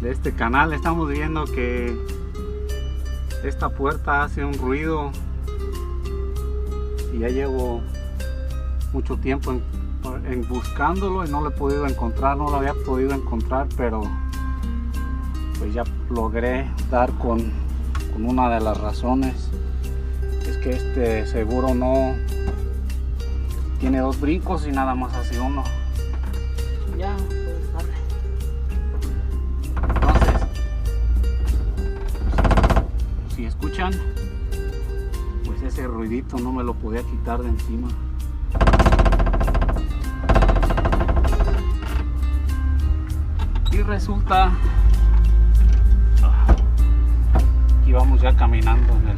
de este canal. Estamos viendo que esta puerta hace un ruido y ya llevo mucho tiempo en buscándolo y no lo he podido encontrar, no lo había podido encontrar, pero pues ya logré dar con una de las razones. Es que este seguro no tiene dos brincos y nada más hace uno. Ya puedes darle. Entonces, si escuchan, pues ese ruidito no me lo podía quitar de encima. Y resulta, aquí vamos ya caminando en el